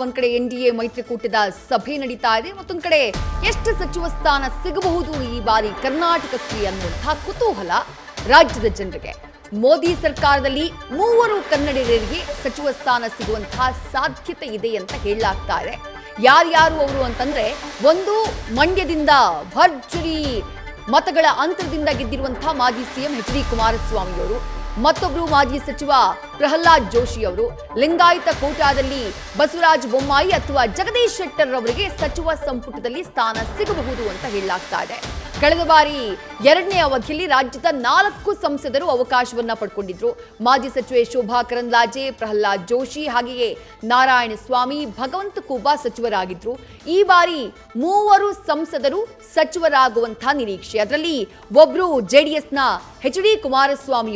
ಒಂದ್ ಕಡೆ ಎನ್ಡಿಎ ಮೈತ್ರಿಕೂಟದ ಸಭೆ ನಡೀತಾ ಇದೆ, ಮತ್ತೊಂದು ಕಡೆ ಎಷ್ಟು ಸಚಿವ ಸ್ಥಾನ ಸಿಗಬಹುದು ಈ ಬಾರಿ ಕರ್ನಾಟಕಕ್ಕೆ ಅನ್ನುವಂತಹ ಕುತೂಹಲ ರಾಜ್ಯದ ಜನರಿಗೆ. ಮೋದಿ ಸರ್ಕಾರದಲ್ಲಿ 3 ಕನ್ನಡಿಗರಿಗೆ ಸಚಿವ ಸ್ಥಾನ ಸಿಗುವಂತಹ ಸಾಧ್ಯತೆ ಇದೆ ಅಂತ ಹೇಳಲಾಗ್ತಾ ಇದೆ. ಯಾರ್ಯಾರು ಅವರು ಅಂತಂದ್ರೆ, ಒಂದು ಮಂಡ್ಯದಿಂದ ಭರ್ಜರಿ ಮತಗಳ ಅಂತರದಿಂದ ಗೆದ್ದಿರುವಂತಹ ಮಾಜಿ ಸಿಎಂ ಎಚ್.ಡಿ. ಕುಮಾರಸ್ವಾಮಿ ಅವರು, ಮತ್ತೊಬ್ಬರು ಮಾಜಿ ಸಚಿವ ಪ್ರಹ್ಲಾದ್ ಜೋಶಿ ಅವರು, ಲಿಂಗಾಯತ ಕೋಟಾದಲ್ಲಿ ಬಸವರಾಜ ಬೊಮ್ಮಾಯಿ ಅಥವಾ ಜಗದೀಶ್ ಶೆಟ್ಟರ್ ಅವರಿಗೆ ಸಚಿವ ಸಂಪುಟದಲ್ಲಿ ಸ್ಥಾನ ಸಿಗಬಹುದು ಅಂತ ಹೇಳಲಾಗ್ತಾ ಇದೆ. ಕಳೆದ ಬಾರಿ 2ನೇ ಅವಧಿಯಲ್ಲಿ ರಾಜ್ಯದ 4 ಸಂಸದರು ಅವಕಾಶವನ್ನ ಪಡ್ಕೊಂಡಿದ್ರು. ಮಾಜಿ ಸಚಿವೆ ಶೋಭಾ ಕರಂದ್ಲಾಜೆ, ಪ್ರಹ್ಲಾದ್ ಜೋಶಿ, ಹಾಗೆಯೇ ನಾರಾಯಣ ಸ್ವಾಮಿ, ಭಗವಂತ ಖೂಬಾ ಸಚಿವರಾಗಿದ್ರು. ಈ ಬಾರಿ 3 ಸಂಸದರು ಸಚಿವರಾಗುವಂತಹ ನಿರೀಕ್ಷೆ. ಅದರಲ್ಲಿ ಒಬ್ರು ಜೆಡಿಎಸ್ನ ಎಚ್.ಡಿ. ಕುಮಾರಸ್ವಾಮಿ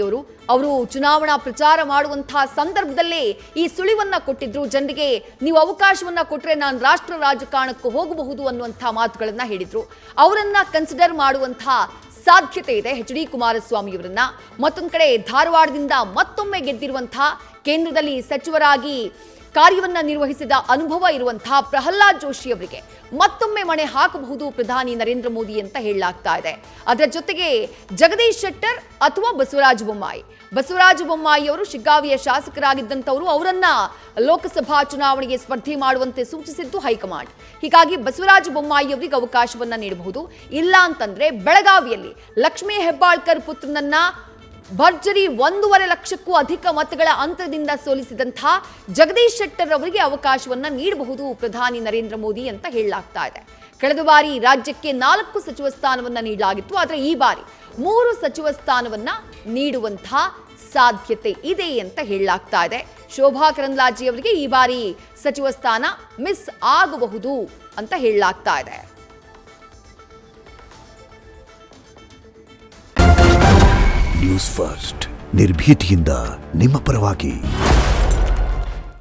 ಅವರು ಚುನಾವಣಾ ಪ್ರಚಾರ ಮಾಡುವಂತಹ ಸಂದರ್ಭದಲ್ಲೇ ಈ ಸುಳಿವನ್ನ ಕೊಟ್ಟಿದ್ರು. ಜನರಿಗೆ ನೀವು ಅವಕಾಶವನ್ನ ಕೊಟ್ರೆ ನಾನು ರಾಷ್ಟ್ರ ರಾಜಕಾರಣಕ್ಕೂ ಹೋಗಬಹುದು ಅನ್ನುವಂತಹ ಮಾತುಗಳನ್ನ ಹೇಳಿದ್ರು. ಅವರನ್ನ ಕನ್ಸಿಡರ್ ಮಾಡುವಂತಹ ಸಾಧ್ಯತೆ ಇದೆ ಎಚ್.ಡಿ. ಕುಮಾರಸ್ವಾಮಿ ಅವರನ್ನ. ಮತ್ತೊಂದು ಕಡೆ ಧಾರವಾಡದಿಂದ ಮತ್ತೊಮ್ಮೆ ಗೆದ್ದಿರುವಂತಹ, ಕೇಂದ್ರದಲ್ಲಿ ಸಚಿವರಾಗಿ ಕಾರ್ಯವನ್ನ ನಿರ್ವಹಿಸಿದ ಅನುಭವ ಇರುವಂತಹ ಪ್ರಹ್ಲಾದ್ ಜೋಶಿ ಅವರಿಗೆ ಮತ್ತೊಮ್ಮೆ ಮಣೆ ಹಾಕಬಹುದು ಪ್ರಧಾನಿ ನರೇಂದ್ರ ಮೋದಿ ಅಂತ ಹೇಳಲಾಗ್ತಾ ಇದೆ. ಅದರ ಜೊತೆಗೆ ಜಗದೀಶ್ ಶೆಟ್ಟರ್ ಅಥವಾ ಬಸವರಾಜ ಬೊಮ್ಮಾಯಿ ಅವರು ಶಿಗ್ಗಾವಿಯ ಶಾಸಕರಾಗಿದ್ದಂಥವರು, ಅವರನ್ನ ಲೋಕಸಭಾ ಚುನಾವಣೆಗೆ ಸ್ಪರ್ಧೆ ಮಾಡುವಂತೆ ಸೂಚಿಸಿದ್ದು ಹೈಕಮಾಂಡ್. ಹೀಗಾಗಿ ಬಸವರಾಜ ಬೊಮ್ಮಾಯಿ ಅವರಿಗೆ ಅವಕಾಶವನ್ನ ನೀಡಬಹುದು. ಇಲ್ಲ ಅಂತಂದ್ರೆ ಬೆಳಗಾವಿಯಲ್ಲಿ ಲಕ್ಷ್ಮೀ ಹೆಬ್ಬಾಳ್ಕರ್ ಪುತ್ರನನ್ನ ಭರ್ಜರಿ 1.5 ಲಕ್ಷಕ್ಕೂ ಅಧಿಕ ಮತಗಳ ಅಂತರದಿಂದ ಸೋಲಿಸಿದಂತಹ ಜಗದೀಶ್ ಶೆಟ್ಟರ್ ಅವರಿಗೆ ಅವಕಾಶವನ್ನ ನೀಡಬಹುದು ಪ್ರಧಾನಿ ನರೇಂದ್ರ ಮೋದಿ ಅಂತ ಹೇಳಲಾಗ್ತಾ ಇದೆ. ಕಳೆದ ಬಾರಿ ರಾಜ್ಯಕ್ಕೆ 4 ಸಚಿವ ಸ್ಥಾನವನ್ನ ನೀಡಲಾಗಿತ್ತು, ಆದರೆ ಈ ಬಾರಿ 3 ಸಚಿವ ಸ್ಥಾನವನ್ನ ನೀಡುವಂತಹ ಸಾಧ್ಯತೆ ಇದೆ ಅಂತ ಹೇಳಲಾಗ್ತಾ ಇದೆ. ಶೋಭಾ ಕರಂದ್ಲಾಜೆ ಅವರಿಗೆ ಈ ಬಾರಿ ಸಚಿವ ಸ್ಥಾನ ಮಿಸ್ ಆಗಬಹುದು ಅಂತ ಹೇಳಲಾಗ್ತಾ ಇದೆ. ನ್ಯೂಸ್ ಫಸ್ಟ್ ನಿರ್ಭೀತಿಯಿಂದ ನಿಮ್ಮ ಪರವಾಗಿ.